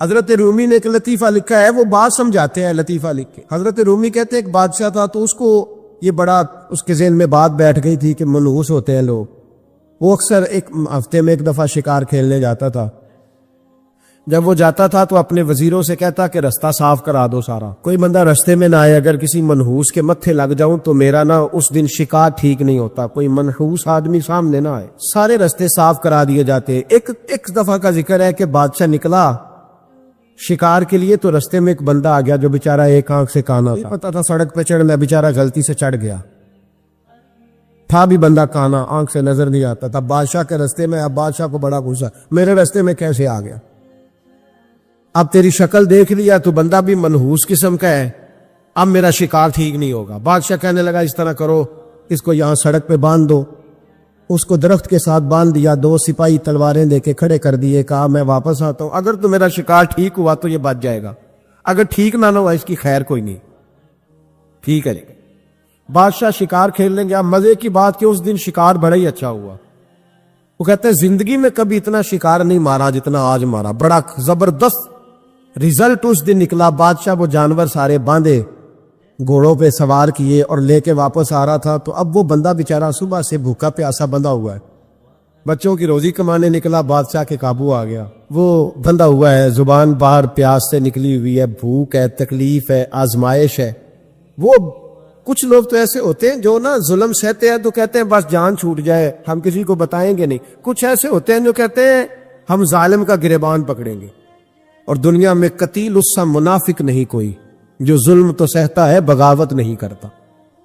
حضرت رومی نے ایک لطیفہ لکھا ہے، وہ بات سمجھاتے ہیں لطیفہ لکھ کے۔ حضرت رومی کہتے ہیں ایک بادشاہ تھا، تو اس کو یہ بڑا اس کے ذہن میں بات بیٹھ گئی تھی کہ منحوس ہوتے ہیں لوگ۔ وہ اکثر ایک ہفتے میں ایک دفعہ شکار کھیلنے جاتا تھا۔ جب وہ جاتا تھا تو اپنے وزیروں سے کہتا کہ رستہ صاف کرا دو سارا، کوئی بندہ رستے میں نہ آئے، اگر کسی منحوس کے متھے لگ جاؤں تو میرا نا اس دن شکار ٹھیک نہیں ہوتا، کوئی منحوس آدمی سامنے نہ آئے۔ سارے رستے صاف کرا دیے جاتے۔ ایک دفعہ کا ذکر ہے کہ بادشاہ نکلا شکار کے لیے، تو رستے میں ایک بندہ آ گیا جو بیچارہ ایک آنکھ سے کانا تھا، پتا تھا سڑک پہ چڑھنا، بیچارہ غلطی سے چڑھ گیا، تھا بھی بندہ کانا، آنکھ سے نظر نہیں آتا تھا۔ بادشاہ کے رستے میں، اب بادشاہ کو بڑا غصہ، میرے رستے میں کیسے آ گیا؟ اب تیری شکل دیکھ لیا تو بندہ بھی منحوس قسم کا ہے، اب میرا شکار ٹھیک نہیں ہوگا۔ بادشاہ کہنے لگا اس طرح کرو، اس کو یہاں سڑک پہ باندھ دو۔ اس کو درخت کے ساتھ باندھ دیا، 2 سپاہی تلواریں لے کے کھڑے کر دیے، کہا میں واپس آتا ہوں، اگر تو میرا شکار ٹھیک ہوا تو یہ بچ جائے گا، اگر ٹھیک نہ ہوا اس کی خیر کوئی نہیں۔ ٹھیک ہے جی۔ بادشاہ شکار کھیلنے گیا، مزے کی بات کہ اس دن شکار بڑا ہی اچھا ہوا۔ وہ کہتے ہیں زندگی میں کبھی اتنا شکار نہیں مارا جتنا آج مارا، بڑا زبردست رزلٹ اس دن نکلا۔ بادشاہ وہ جانور سارے باندھے، گھوڑوں پہ سوار کیے اور لے کے واپس آ رہا تھا، تو اب وہ بندہ بیچارہ صبح سے بھوکا پیاسا بندہ ہوا ہے، بچوں کی روزی کمانے نکلا، بادشاہ کے قابو آ گیا۔ وہ بندہ ہوا ہے، زبان باہر پیاس سے نکلی ہوئی ہے، بھوک ہے، تکلیف ہے، آزمائش ہے۔ وہ کچھ لوگ تو ایسے ہوتے ہیں جو نا ظلم سہتے ہیں تو کہتے ہیں بس جان چھوٹ جائے، ہم کسی کو بتائیں گے نہیں۔ کچھ ایسے ہوتے ہیں جو کہتے ہیں ہم ظالم کا گریبان پکڑیں گے۔ اور دنیا میں قتیل اس سا منافق نہیں کوئی جو ظلم تو سہتا ہے بغاوت نہیں کرتا،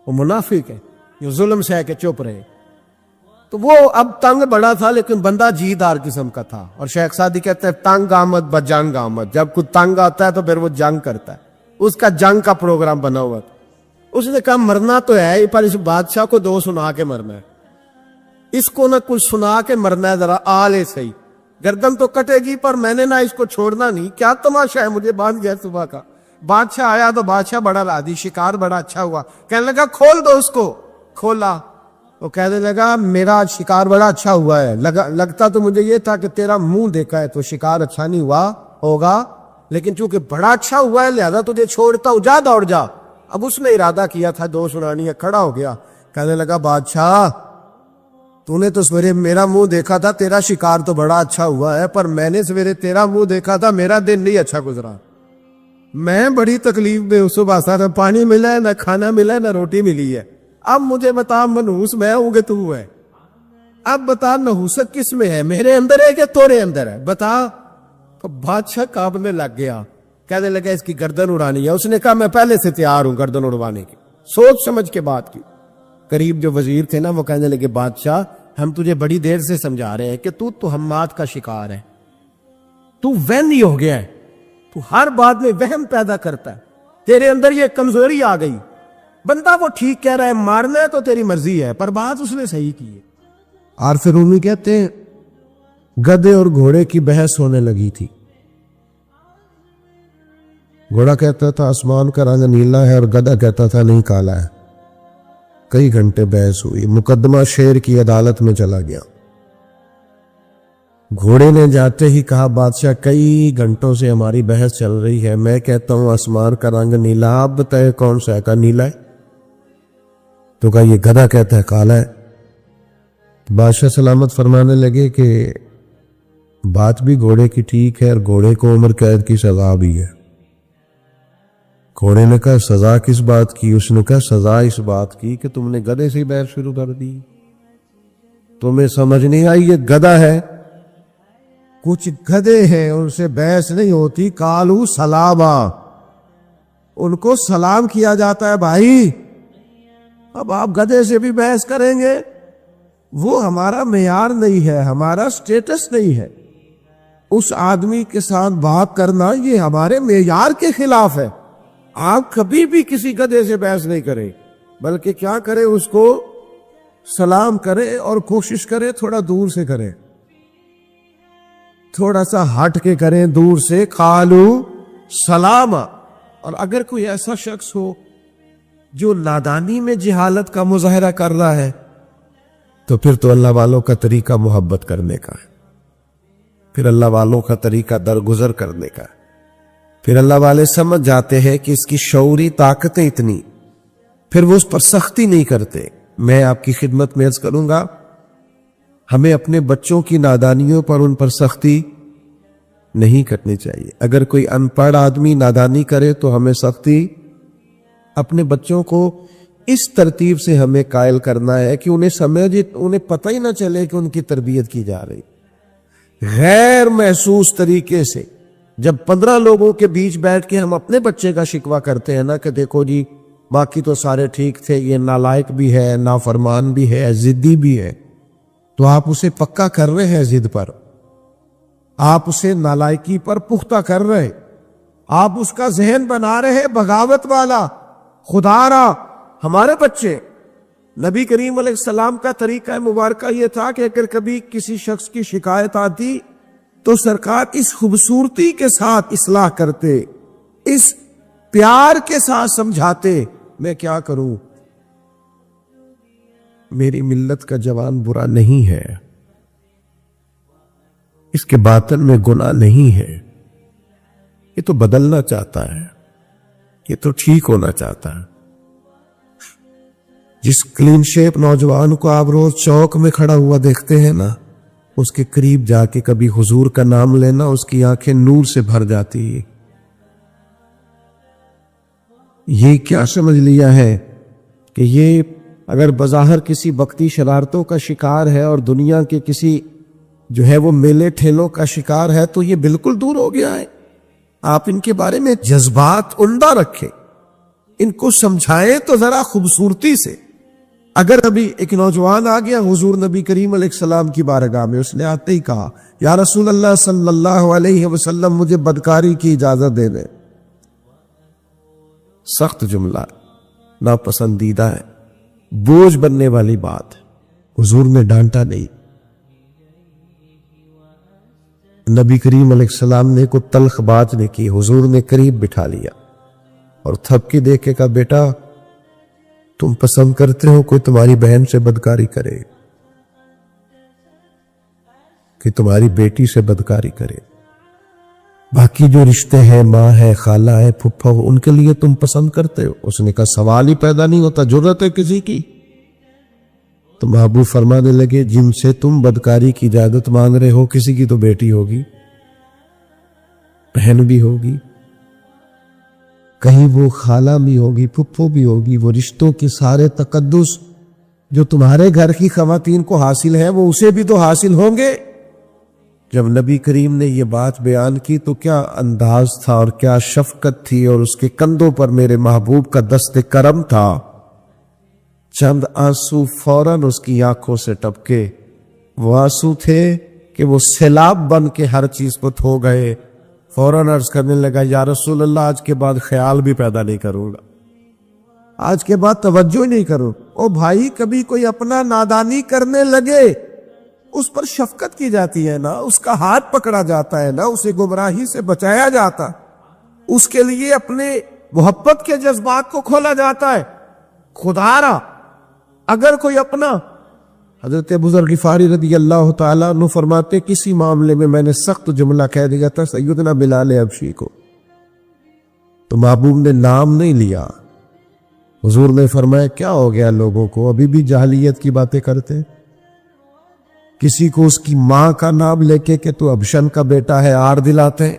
وہ منافق ہے جو ظلم سہ کے چپ رہے۔ تو وہ اب تنگ بڑا تھا لیکن بندہ جی دار قسم کا تھا، اور شیخ سعدی کہتے ہیں تنگ آمد بجنگ آمد، جب کوئی تنگ آتا ہے تو پھر وہ جنگ کرتا ہے، اس کا جنگ کا پروگرام بنا ہوا تھا۔ اس نے کہا مرنا تو ہے پر اس بادشاہ کو 2 سنا کے مرنا ہے، اس کو نہ کچھ سنا کے مرنا ہے، ذرا آلے صحیح، گردن تو کٹے گی پر میں نے نہ اس کو چھوڑنا نہیں۔ کیا تماشا ہے، مجھے باندھ گیا صبح کا۔ بادشاہ آیا تو بادشاہ بڑا رادی، شکار بڑا اچھا ہوا، کہنے لگا کھول دو اس کو۔ کھولا، وہ کہنے لگا میرا شکار بڑا اچھا ہوا ہے، لگتا تو مجھے یہ تھا کہ تیرا منہ دیکھا ہے تو شکار اچھا نہیں ہوا ہوگا، لیکن چونکہ بڑا اچھا ہوا ہے لہذا تجھے چھوڑتا ہوں، جا دوڑ جا۔ اب اس نے ارادہ کیا تھا 2 سنانی ہے، کھڑا ہو گیا، کہنے لگا بادشاہ تو نے تو سویرے میرا منہ دیکھا تھا، تیرا شکار تو بڑا اچھا ہوا ہے، پر میں نے سویرے تیرا منہ دیکھا تھا، میرا دن نہیں اچھا گزرا، میں بڑی تکلیف میں ہوں، صبح سارا پانی ملا ہے، نہ کھانا ملا ہے، نہ روٹی ملی ہے۔ اب مجھے بتا منحوس میں ہوں کہ تو ہے، اب بتا نحوست کس میں ہے، میرے اندر ہے کہ تورے اندر ہے، بتا۔ تو بادشاہ کانپنے لگ گیا، کہنے لگا اس کی گردن اڑانی ہے۔ اس نے کہا میں پہلے سے تیار ہوں گردن اڑوانے کی، سوچ سمجھ کے بات کی۔ قریب جو وزیر تھے نا وہ کہنے لگے بادشاہ ہم تجھے بڑی دیر سے سمجھا رہے ہیں کہ تو ہمات کا شکار ہے، تو وہمی ہو گیا ہے، تو ہر بات میں وہم پیدا کرتا ہے، تیرے اندر یہ کمزوری آ گئی۔ بندہ وہ ٹھیک کہہ رہا ہے، مارنا ہے تو تیری مرضی ہے، پر بات اس نے صحیح کی ہے۔ عارف رومی کہتے ہیں گدھے اور گھوڑے کی بحث ہونے لگی تھی۔ گھوڑا کہتا تھا آسمان کا رنگ نیلا ہے اور گدھا کہتا تھا نہیں کالا ہے۔ کئی گھنٹے بحث ہوئی، مقدمہ شیر کی عدالت میں چلا گیا۔ گھوڑے نے جاتے ہی کہا بادشاہ کئی گھنٹوں سے ہماری بحث چل رہی ہے، میں کہتا ہوں آسمان کا رنگ نیلا، آپ بتائیں کون سا ہے؟ کہا نیلا ہے۔ تو کہا یہ گدھا کہتا ہے کالا ہے۔ بادشاہ سلامت فرمانے لگے کہ بات بھی گھوڑے کی ٹھیک ہے اور گھوڑے کو عمر قید کی سزا بھی ہے۔ گھوڑے نے کہا سزا کس بات کی؟ اس نے کہا سزا اس بات کی کہ تم نے گدھے سے بحث شروع کر دی، تمہیں سمجھ نہیں آئی یہ گدھا ہے؟ کچھ گدھے ہیں ان سے بحث نہیں ہوتی، کالو سلاما، ان کو سلام کیا جاتا ہے بھائی۔ اب آپ گدھے سے بھی بحث کریں گے، وہ ہمارا معیار نہیں ہے، ہمارا سٹیٹس نہیں ہے، اس آدمی کے ساتھ بات کرنا یہ ہمارے معیار کے خلاف ہے۔ آپ کبھی بھی کسی گدھے سے بحث نہیں کریں، بلکہ کیا کریں، اس کو سلام کریں اور کوشش کریں تھوڑا دور سے کریں، تھوڑا سا ہٹ کے کریں، دور سے، کالو سلام۔ اور اگر کوئی ایسا شخص ہو جو نادانی میں جہالت کا مظاہرہ کر رہا ہے تو پھر تو اللہ والوں کا طریقہ محبت کرنے کا ہے، پھر اللہ والوں کا طریقہ درگزر کرنے کا ہے۔ پھر اللہ والے سمجھ جاتے ہیں کہ اس کی شعوری طاقتیں اتنی، پھر وہ اس پر سختی نہیں کرتے۔ میں آپ کی خدمت میں عرض کروں گا، ہمیں اپنے بچوں کی نادانیوں پر ان پر سختی نہیں کرنی چاہیے۔ اگر کوئی ان پڑھ آدمی نادانی کرے تو ہمیں سختی اپنے بچوں کو اس ترتیب سے ہمیں قائل کرنا ہے کہ انہیں پتہ ہی نہ چلے کہ ان کی تربیت کی جا رہی، غیر محسوس طریقے سے۔ جب 15 لوگوں کے بیچ بیٹھ کے ہم اپنے بچے کا شکوہ کرتے ہیں نا کہ دیکھو جی باقی تو سارے ٹھیک تھے، یہ نالائق بھی ہے، نافرمان بھی ہے، ضدی بھی ہے، تو آپ اسے پکا کر رہے ہیں ضد پر، آپ اسے نالائکی پر پختہ کر رہے، آپ اس کا ذہن بنا رہے بغاوت والا، خدارا۔ ہمارے بچے، نبی کریم علیہ السلام کا طریقہ مبارکہ یہ تھا کہ اگر کبھی کسی شخص کی شکایت آتی تو سرکار اس خوبصورتی کے ساتھ اصلاح کرتے، اس پیار کے ساتھ سمجھاتے۔ میں کیا کروں، میری ملت کا جوان برا نہیں ہے، اس کے باطن میں گناہ نہیں ہے، یہ تو بدلنا چاہتا ہے، یہ تو ٹھیک ہونا چاہتا ہے۔ جس کلین شیپ نوجوان کو آپ روز چوک میں کھڑا ہوا دیکھتے ہیں نا، اس کے قریب جا کے کبھی حضور کا نام لینا اس کی آنکھیں نور سے بھر جاتی ہے۔ یہ کیا سمجھ لیا ہے کہ یہ اگر بظاہر کسی وقتی شرارتوں کا شکار ہے اور دنیا کے کسی جو ہے وہ میلے ٹھیلوں کا شکار ہے تو یہ بالکل دور ہو گیا ہے۔ آپ ان کے بارے میں جذبات عمدہ رکھیں، ان کو سمجھائیں تو ذرا خوبصورتی سے۔ اگر ابھی ایک نوجوان آ گیا حضور نبی کریم علیہ السلام کی بارگاہ میں، اس نے آتے ہی کہا یا رسول اللہ صلی اللہ علیہ وسلم مجھے بدکاری کی اجازت دے دیں، سخت جملہ، ناپسندیدہ ہے، بوجھ بننے والی بات۔ حضور نے ڈانٹا نہیں، نبی کریم علیہ السلام نے کوئی تلخ بات نہیں کی، حضور نے قریب بٹھا لیا اور تھپ کے دیکھ کے کہا بیٹا تم پسند کرتے ہو کوئی تمہاری بہن سے بدکاری کرے، کہ تمہاری بیٹی سے بدکاری کرے، باقی جو رشتے ہیں، ماں ہے، خالہ ہے، پھپھا ہو، ان کے لیے تم پسند کرتے ہو؟ اس نے کہا سوال ہی پیدا نہیں ہوتا، جرت ہے کسی کی؟ تو محبوب فرمانے لگے جن سے تم بدکاری کی اجازت مانگ رہے ہو کسی کی تو بیٹی ہوگی، بہن بھی ہوگی، کہیں وہ خالہ بھی ہوگی، پھپھو بھی ہوگی، وہ رشتوں کے سارے تقدس جو تمہارے گھر کی خواتین کو حاصل ہے وہ اسے بھی تو حاصل ہوں گے۔ جب نبی کریم نے یہ بات بیان کی تو کیا انداز تھا اور کیا شفقت تھی، اور اس کے کندھوں پر میرے محبوب کا دست کرم تھا۔ چند آنسو فوراً اس کی آنکھوں سے ٹپکے، وہ آنسو تھے کہ وہ سیلاب بن کے ہر چیز کو دھو گئے۔ فوراً عرض کرنے لگا یا رسول اللہ آج کے بعد خیال بھی پیدا نہیں کروں گا، آج کے بعد توجہ نہیں کروں۔ او بھائی، کبھی کوئی اپنا نادانی کرنے لگے اس پر شفقت کی جاتی ہے نا، اس کا ہاتھ پکڑا جاتا ہے نا، اسے گمراہی سے بچایا جاتا، اس کے لیے اپنے محبت کے جذبات کو کھولا جاتا ہے۔ خدا را اگر کوئی اپنا، حضرت ابو ذر غفاری رضی اللہ تعالیٰ عنہ فرماتے کسی معاملے میں نے سخت جملہ کہہ دیا تھا سیدنا بلال حبشی کو، تو محبوب نے نام نہیں لیا، حضور نے فرمایا کیا ہو گیا لوگوں کو، ابھی بھی جاہلیت کی باتیں کرتے، کسی کو اس کی ماں کا نام لے کے کہ تو ابشن کا بیٹا ہے آر دلاتے۔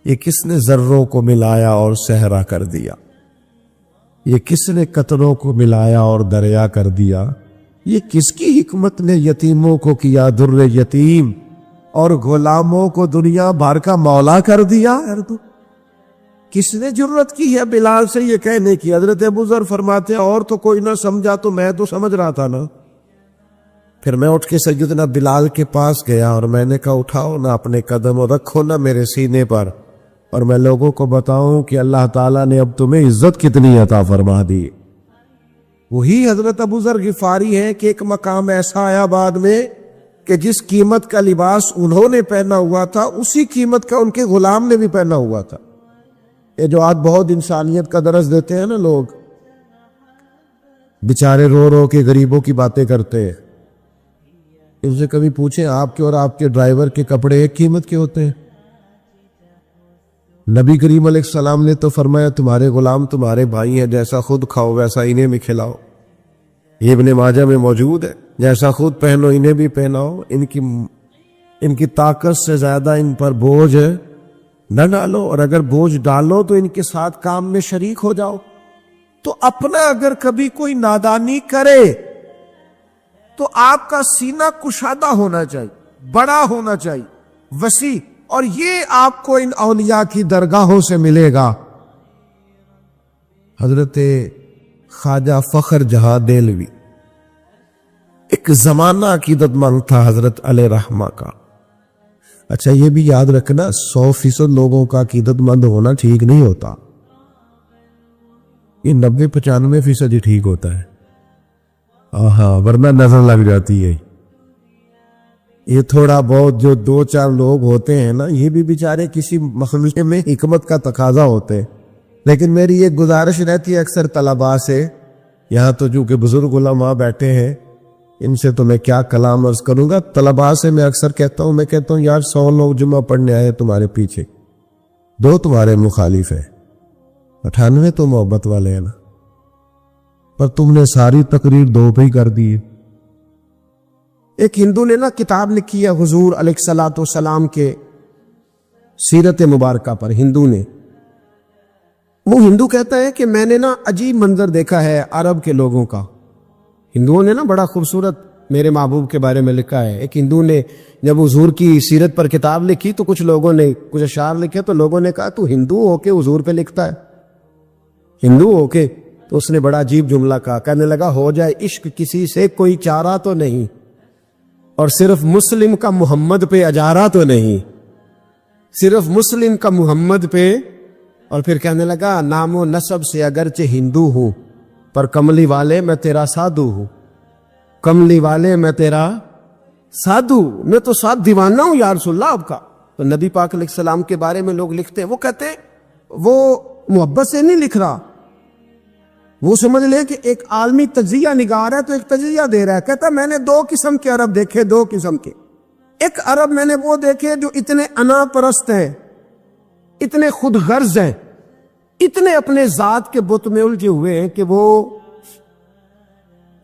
یہ کس نے ذروں کو ملایا اور صحرا کر دیا، یہ کس نے قطروں کو ملایا اور دریا کر دیا، یہ کس کی حکمت نے یتیموں کو کیا در یتیم اور غلاموں کو دنیا بھر کا مولا کر دیا۔ کس نے جرت کی ہے بلال سے یہ کہنے کی؟ حضرت ابو ذر فرماتے ہیں اور تو کوئی نہ سمجھا تو میں تو سمجھ رہا تھا نا۔ پھر میں اٹھ کے سیدنا بلال کے پاس گیا اور میں نے کہا اٹھاؤ نا اپنے قدم اور رکھو نا میرے سینے پر، اور میں لوگوں کو بتاؤں کہ اللہ تعالیٰ نے اب تمہیں عزت کتنی عطا فرما دی۔ وہی حضرت ابو ذر غفاری ہے کہ ایک مقام ایسا آیا بعد میں کہ جس قیمت کا لباس انہوں نے پہنا ہوا تھا اسی قیمت کا ان کے غلام نے بھی پہنا ہوا تھا۔ یہ جو آج بہت انسانیت کا درس دیتے ہیں نا لوگ، بیچارے رو رو کے غریبوں کی باتیں کرتے ہیں، ان سے کبھی پوچھیں آپ کے اور آپ کے ڈرائیور کے کپڑے ایک قیمت کے ہوتے ہیں؟ نبی کریم علیہ السلام نے تو فرمایا تمہارے غلام تمہارے بھائی ہیں، جیسا خود کھاؤ ویسا انہیں بھی کھلاؤ. یہ ابن ماجہ میں موجود ہے. جیسا خود پہنو انہیں بھی پہناؤ. ان کی طاقت سے زیادہ ان پر بوجھ نہ ڈالو، اور اگر بوجھ ڈالو تو ان کے ساتھ کام میں شریک ہو جاؤ. تو اپنا اگر کبھی کوئی نادانی کرے تو آپ کا سینہ کشادہ ہونا چاہیے، بڑا ہونا چاہیے، وسیع. اور یہ آپ کو ان اولیاء کی درگاہوں سے ملے گا. حضرت خواجہ فخر جہاں دہلوی ایک زمانہ عقیدت مند تھا حضرت علیہ رحمہ کا. اچھا یہ بھی یاد رکھنا 100% لوگوں کا عقیدت مند ہونا ٹھیک نہیں ہوتا، یہ 90-95% ہی ٹھیک ہوتا ہے. ہاں ورنہ نظر لگ جاتی ہے. یہ تھوڑا بہت جو 2-4 لوگ ہوتے ہیں نا، یہ بھی بیچارے کسی مخلوق میں حکمت کا تقاضا ہوتے ہیں. لیکن میری ایک گزارش رہتی ہے اکثر طلباء سے، یہاں تو جو کہ بزرگ علماء بیٹھے ہیں ان سے تو میں کیا کلام عرض کروں گا. طلباء سے میں اکثر کہتا ہوں یار 100 لوگ جمعہ پڑھنے آئے تمہارے پیچھے، 2 تمہارے مخالف ہیں، 98 تو محبت والے ہیں نا، پر تم نے ساری تقریر 2 پہ ہی کر دی. ایک ہندو نے نا کتاب لکھی ہے حضور علیہ الصلوۃ والسلام کے سیرت مبارکہ پر. ہندو نے، وہ ہندو کہتا ہے کہ میں نے نا عجیب منظر دیکھا ہے عرب کے لوگوں کا. ہندوؤں نے نا بڑا خوبصورت میرے محبوب کے بارے میں لکھا ہے. ایک ہندو نے جب حضور کی سیرت پر کتاب لکھی تو کچھ لوگوں نے کچھ اشعار لکھے، تو لوگوں نے کہا تو ہندو ہو کے حضور پہ لکھتا ہے، ہندو ہو کے. تو اس نے بڑا عجیب جملہ کہا، کہنے لگا ہو جائے عشق کسی سے کوئی چارہ تو نہیں، اور صرف مسلم کا محمد پہ اجارہ تو نہیں، صرف مسلم کا محمد پہ. اور پھر کہنے لگا نام و نسب سے اگرچہ ہندو ہوں پر کملی والے میں تیرا سادھو ہوں، کملی والے میں تیرا سادھو، میں تو ساتھ دیوانہ ہوں یا رسول اللہ آپ کا. تو نبی پاک علیہ السلام کے بارے میں لوگ لکھتے ہیں، وہ کہتے ہیں وہ محبت سے نہیں لکھ رہا، وہ سمجھ لے کہ ایک عالمی تجزیہ نگار ہے تو ایک تجزیہ دے رہا ہے. کہتا میں نے 2 قسم کے عرب دیکھے، 2 قسم کے. ایک عرب میں نے وہ دیکھے جو اتنے انا پرست ہیں، اتنے خود غرض ہیں، اتنے اپنے ذات کے بت میں الجھے ہوئے ہیں کہ وہ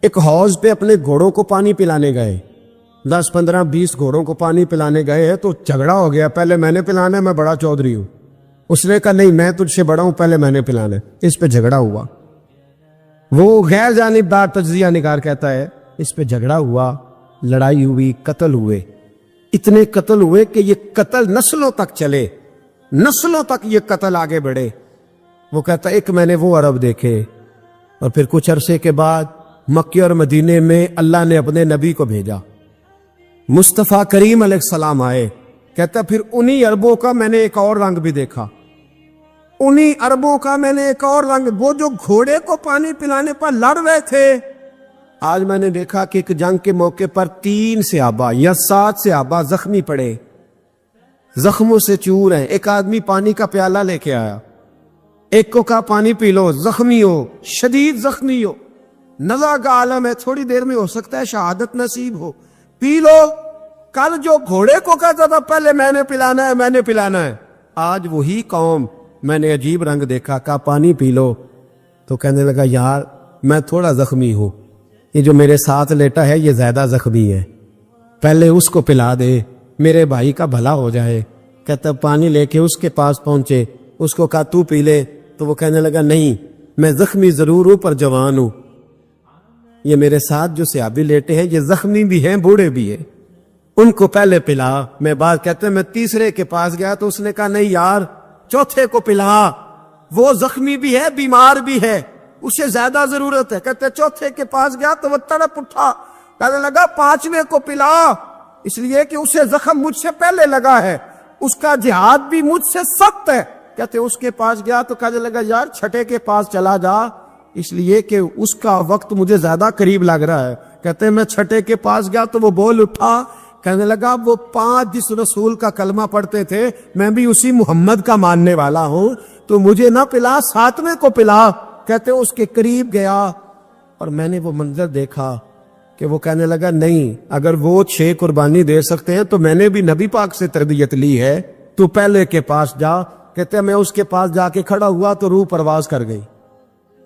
ایک حوض پہ اپنے گھوڑوں کو پانی پلانے گئے، 10 15 20 گھوڑوں کو پانی پلانے گئے ہیں. تو جھگڑا ہو گیا، پہلے میں نے پلانا ہے، میں بڑا چودھری ہوں. اس نے کہا نہیں میں تجھ سے بڑا ہوں، پہلے میں نے پلانا ہے. اس پہ جھگڑا ہوا. وہ غیر جانبدار تجزیہ نگار کہتا ہے اس پہ جھگڑا ہوا، لڑائی ہوئی، قتل ہوئے. اتنے قتل ہوئے کہ یہ قتل نسلوں تک چلے، نسلوں تک یہ قتل آگے بڑھے. وہ کہتا ہے ایک میں نے وہ عرب دیکھے. اور پھر کچھ عرصے کے بعد مکے اور مدینے میں اللہ نے اپنے نبی کو بھیجا، مصطفیٰ کریم علیہ السلام آئے. کہتا پھر انہی عربوں کا میں نے ایک اور رنگ بھی دیکھا، انہی عربوں کا میں نے ایک اور رنگ، وہ جو گھوڑے کو پانی پلانے پر لڑ رہے تھے. آج میں نے دیکھا کہ ایک جنگ کے موقع پر 3 صحابہ یا 7 صحابہ زخمی پڑے، زخموں سے چور ہیں. ایک آدمی پانی کا پیالہ لے کے آیا، ایک کو کہا پانی پی لو، زخمی ہو، شدید زخمی ہو، نزع کا عالم ہے، تھوڑی دیر میں ہو سکتا ہے شہادت نصیب ہو، پی لو. کل جو گھوڑے کو کہتا تھا پہلے میں نے پلانا ہے، میں نے پلانا ہے، آج وہی قوم میں نے عجیب رنگ دیکھا، کہا پانی پی لو. تو کہنے لگا یار میں تھوڑا زخمی ہوں، یہ جو میرے ساتھ لیٹا ہے یہ زیادہ زخمی ہے، پہلے اس کو پلا دے، میرے بھائی کا بھلا ہو جائے. کہتا پانی لے کے اس کے پاس پہنچے، اس کو کہا تو پی لے. تو وہ کہنے لگا نہیں میں زخمی ضرور ہوں پر جوان ہوں، یہ میرے ساتھ جو صحابی لیٹے ہیں یہ زخمی بھی ہیں بوڑھے بھی ہیں، ان کو پہلے پلا. میں بات کہتے ہیں میں تیسرے کے پاس گیا تو اس نے کہا نہیں یار چوتھے کو پلا، وہ زخمی بھی ہے بیمار بھی ہے، اسے زیادہ ضرورت ہے. کہتے چوتھے کے پاس گیا تو وہ تڑپ اٹھا، کہنے لگا 5ویں کو پلا، اس لیے کہ اسے زخم مجھ سے پہلے لگا ہے، اس کا جہاد بھی مجھ سے سخت ہے. کہتے اس کے پاس گیا تو کہنے لگا یار 6 کے پاس چلا جا، اس لیے کہ اس کا وقت مجھے زیادہ قریب لگ رہا ہے. کہتے میں 6 کے پاس گیا تو وہ بول اٹھا، کہنے لگا وہ 5 جس رسول کا کلمہ پڑھتے تھے میں بھی اسی محمد کا ماننے والا ہوں، تو مجھے نہ پلا 7ویں کو پلا. کہتے اس کے قریب گیا اور میں نے وہ منظر دیکھا کہ وہ کہنے لگا نہیں اگر وہ 6 قربانی دے سکتے ہیں تو میں نے بھی نبی پاک سے تربیت لی ہے، تو پہلے کے پاس جا کہتے ہیں میں اس کے پاس جا کے کھڑا ہوا تو روح پرواز کر گئی.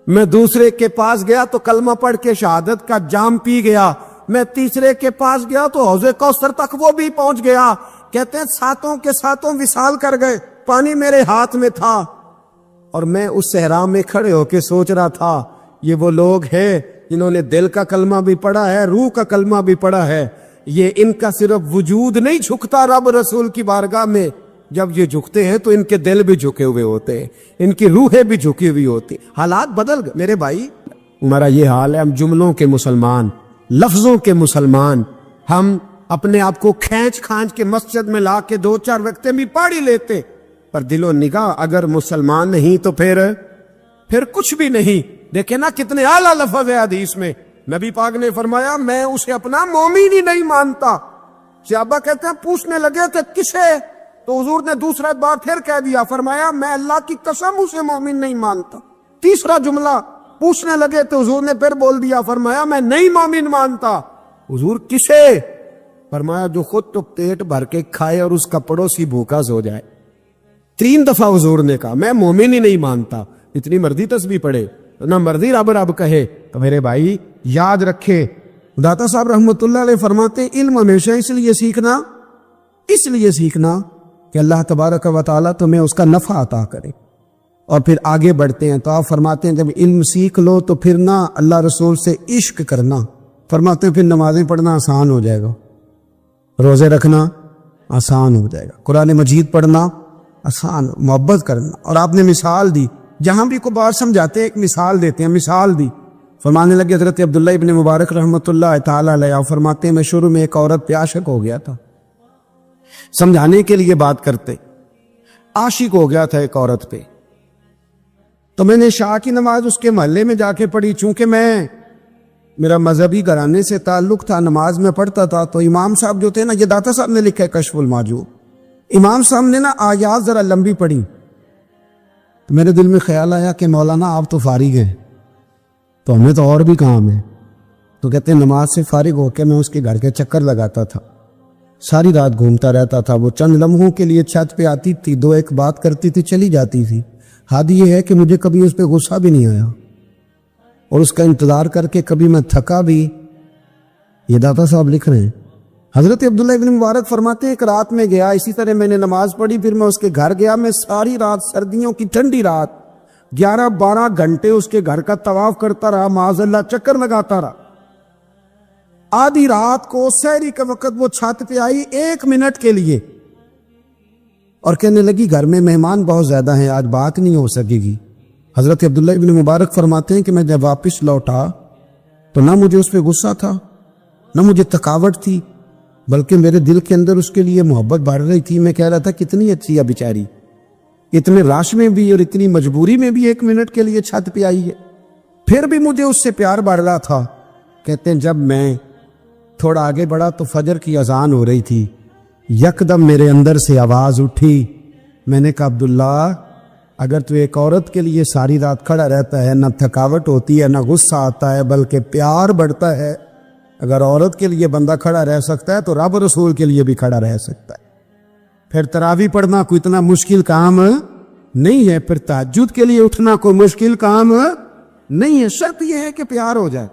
میں دوسرے کے پاس گیا تو کلمہ پڑھ کے شہادت کا جام پی گیا. میں تیسرے کے پاس گیا تو حوض کوثر تک وہ بھی پہنچ گیا. کہتے ہیں ساتوں کے ساتوں وصال کر گئے, پانی میرے ہاتھ میں تھا اور میں اس صحرا میں کھڑے ہو کے سوچ رہا تھا یہ وہ لوگ ہیں جنہوں نے دل کا کلمہ بھی پڑھا ہے, روح کا کلمہ بھی پڑھا ہے. یہ ان کا صرف وجود نہیں جھکتا رب رسول کی بارگاہ میں, جب یہ جھکتے ہیں تو ان کے دل بھی جھکے ہوئے ہوتے ہیں, ان کی روحیں بھی جھکی ہوئی ہوتی. حالات بدل گئے میرے بھائی, ہمارا یہ حال ہے. ہم جملوں کے مسلمان, لفظوں کے مسلمان, ہم اپنے آپ کو کھینچ کھانچ کے مسجد میں لا کے 2-4 وقتیں بھی پڑھ ہی لیتے, پر دل و نگاہ اگر مسلمان نہیں تو پھر کچھ بھی نہیں. دیکھیں نا کتنے اعلیٰ لفظ ہے حدیث میں. نبی پاک نے فرمایا میں اسے اپنا مومن ہی نہیں مانتا. صحابہ کہتے ہیں پوچھنے لگے تھے کسے, تو حضور نے دوسرا بار پھر کہہ دیا, فرمایا میں اللہ کی قسم اسے مومن نہیں مانتا. تیسرا جملہ پوچھنے لگے تو حضور نے پھر بول دیا, فرمایا میں نہیں مومن مانتا. حضور کسے؟ فرمایا جو خود تو پیٹ بھر کے کھائے اور اس کا پڑوسی بھوکا سو جائے. 3 دفعہ حضور نے کہا میں مومن ہی نہیں مانتا. اتنی مرضی تسبیح پڑھے نہ مرضی رب رب کہے. تو میرے بھائی یاد رکھے, داتا صاحب رحمت اللہ علیہ فرماتے علم ہمیشہ اس لیے سیکھنا کہ اللہ تبارک و تعالیٰ تمہیں اس کا نفع عطا کرے, اور پھر آگے بڑھتے ہیں. تو آپ فرماتے ہیں جب علم سیکھ لو تو پھر نہ اللہ رسول سے عشق کرنا, فرماتے ہیں پھر نمازیں پڑھنا آسان ہو جائے گا, روزے رکھنا آسان ہو جائے گا, قرآن مجید پڑھنا آسان, محبت کرنا. اور آپ نے مثال دی, جہاں بھی کوئی بات سمجھاتے ہیں ایک مثال دیتے ہیں. مثال دی, فرمانے لگے حضرت عبداللہ ابن مبارک رحمت اللہ تعالی علیہ فرماتے ہیں میں شروع میں ایک عورت پہ عاشق ہو گیا تھا. سمجھانے کے لیے بات کرتے, عاشق ہو گیا تھا ایک عورت پہ. تو میں نے عشاء کی نماز اس کے محلے میں جا کے پڑھی. چونکہ میرا مذہبی گھرانے سے تعلق تھا, نماز میں پڑھتا تھا. تو امام صاحب جو تھے نا, یہ داتا صاحب نے لکھا ہے کشف الماجوب, امام صاحب نے نا آیات ذرا لمبی پڑھی. تو میرے دل میں خیال آیا کہ مولانا آپ تو فارغ ہیں, تو ہمیں تو اور بھی کام ہے. تو کہتے ہیں نماز سے فارغ ہو کے میں اس کے گھر کے چکر لگاتا تھا, ساری رات گھومتا رہتا تھا. وہ چند لمحوں کے لیے چھت پہ آتی تھی, 2-1 بات کرتی تھی, چلی جاتی تھی. حد یہ ہے کہ مجھے کبھی اس پہ غصہ بھی نہیں آیا, اور اس کا انتظار کر کے کبھی میں تھکا بھی. یہ داتا صاحب لکھ رہے ہیں. حضرت عبداللہ ابن مبارک فرماتے ہیں ایک رات میں گیا, اسی طرح میں نے نماز پڑھی, پھر میں اس کے گھر گیا. میں ساری رات, سردیوں کی ٹھنڈی رات, 11-12 گھنٹے اس کے گھر کا طواف کرتا رہا, معاذ اللہ چکر لگاتا رہا. آدھی رات کو سحری کے وقت وہ چھت پہ آئی 1 منٹ کے لیے, اور کہنے لگی گھر میں مہمان بہت زیادہ ہیں, آج بات نہیں ہو سکے گی. حضرت عبداللہ ابن مبارک فرماتے ہیں کہ میں جب واپس لوٹا تو نہ مجھے اس پہ غصہ تھا, نہ مجھے تھکاوٹ تھی, بلکہ میرے دل کے اندر اس کے لیے محبت بڑھ رہی تھی. میں کہہ رہا تھا کتنی اچھی ہے بیچاری, اتنے راش میں بھی اور اتنی مجبوری میں بھی 1 منٹ کے لیے چھت پہ آئی ہے, پھر بھی مجھے اس سے پیار بڑھ رہا تھا. کہتے ہیں جب میں تھوڑا آگے بڑھا تو فجر کی اذان ہو رہی تھی. یکدم میرے اندر سے آواز اٹھی. میں نے کہا عبداللہ اگر تو ایک عورت کے لیے ساری رات کھڑا رہتا ہے, نہ تھکاوٹ ہوتی ہے, نہ غصہ آتا ہے, بلکہ پیار بڑھتا ہے, اگر عورت کے لیے بندہ کھڑا رہ سکتا ہے تو رب رسول کے لیے بھی کھڑا رہ سکتا ہے. پھر تراویح پڑھنا کوئی اتنا مشکل کام نہیں ہے, پھر تہجد کے لیے اٹھنا کوئی مشکل کام نہیں ہے. شرط یہ ہے کہ پیار ہو جائے.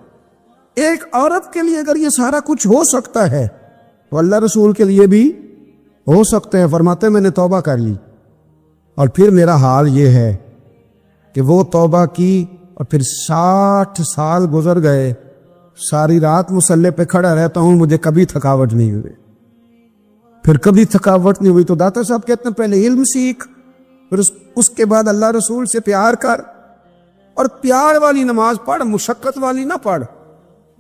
ایک عورت کے لیے اگر یہ سارا کچھ ہو سکتا ہے تو اللہ رسول کے لیے بھی ہو سکتا ہے. فرماتے ہیں میں نے توبہ کر لی, اور پھر میرا حال یہ ہے کہ وہ توبہ کی اور پھر 60 سال گزر گئے, ساری رات مصلی پہ کھڑا رہتا ہوں, مجھے کبھی تھکاوٹ نہیں ہوئی, پھر کبھی تھکاوٹ نہیں ہوئی. تو داتا صاحب کہتے ہیں پہلے علم سیکھ, پھر اس کے بعد اللہ رسول سے پیار کر, اور پیار والی نماز پڑھ, مشقت والی نہ پڑھ,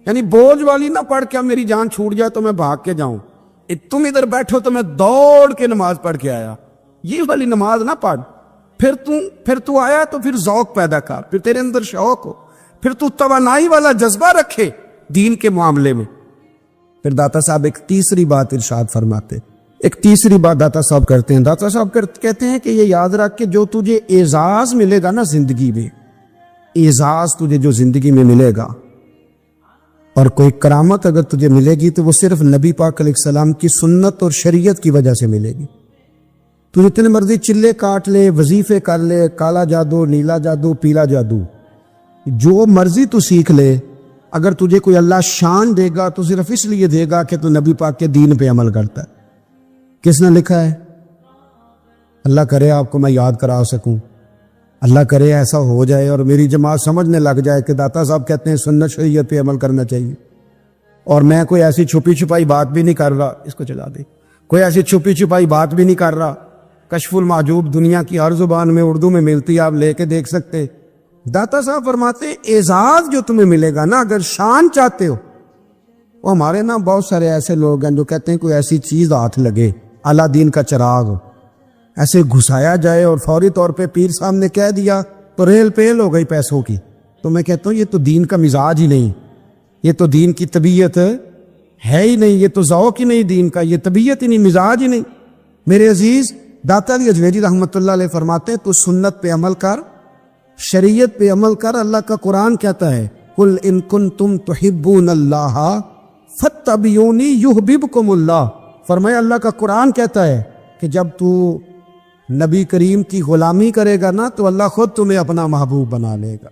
یعنی بوجھ والی نہ پڑھ کہ اب میری جان چھوٹ جائے تو میں بھاگ کے جاؤں, تم ادھر بیٹھو تو میں دوڑ کے نماز پڑھ کے آیا, یہ والی نماز نہ پڑھ. پھر تو آیا تو پھر ذوق پیدا کر, پھر تیرے اندر شوق ہو, پھر تو توانائی والا جذبہ رکھے دین کے معاملے میں. پھر داتا صاحب ایک تیسری بات ارشاد فرماتے, ایک تیسری بات داتا صاحب کرتے ہیں. داتا صاحب کہتے ہیں کہ یہ یاد رکھ کہ جو تجھے اعزاز ملے گا نا زندگی میں, اعزاز تجھے جو زندگی میں ملے گا, اور کوئی کرامت اگر تجھے ملے گی تو وہ صرف نبی پاک علیہ السلام کی سنت اور شریعت کی وجہ سے ملے گی. تو جتنے مرضی چلے کاٹ لے، وظیفے کر لے، کالا جادو، نیلا جادو، پیلا جادو، جو مرضی تو سیکھ لے، اگر تجھے کوئی اللہ شان دے گا تو صرف اس لیے دے گا کہ تو نبی پاک کے دین پہ عمل کرتا ہے۔ کس نے لکھا ہے؟ اللہ کرے آپ کو میں یاد کرا سکوں، اللہ کرے ایسا ہو جائے اور میری جماعت سمجھنے لگ جائے کہ داتا صاحب کہتے ہیں سنت شریعت پہ عمل کرنا چاہیے، اور میں کوئی ایسی چھپی چھپائی بات بھی نہیں کر رہا، اس کو چلا دے، کوئی ایسی چھپی چھپائی بات بھی نہیں کر رہا، کشف المحجوب دنیا کی ہر زبان میں اردو میں ملتی ہے، آپ لے کے دیکھ سکتے۔ داتا صاحب فرماتے اعزاز جو تمہیں ملے گا نا، اگر شان چاہتے ہو، وہ ہمارے نا بہت سارے ایسے لوگ ہیں جو کہتے ہیں کوئی ایسی چیز ہاتھ لگے، اعلیٰ دین کا چراغ ایسے گھسایا جائے اور فوری طور پہ پیر صاحب نے کہہ دیا تو ریل پیل ہو گئی پیسوں کی، تو میں کہتا ہوں یہ تو دین کا مزاج ہی نہیں، یہ تو دین کی طبیعت ہے ہی نہیں، یہ تو ذوق ہی نہیں دین کا، یہ طبیعت ہی نہیں، مزاج ہی نہیں۔ میرے عزیز داتا علی اجمیری رحمۃ اللہ علیہ فرماتے ہیں تو سنت پہ عمل کر، شریعت پہ عمل کر۔ اللہ کا قرآن کہتا ہے قل ان کنتم تحبون اللہ فاتبعونی یحببکم اللہ، فرمایا اللہ کا قرآن کہتا ہے کہ جب تو نبی کریم کی غلامی کرے گا نا تو اللہ خود تمہیں اپنا محبوب بنا لے گا۔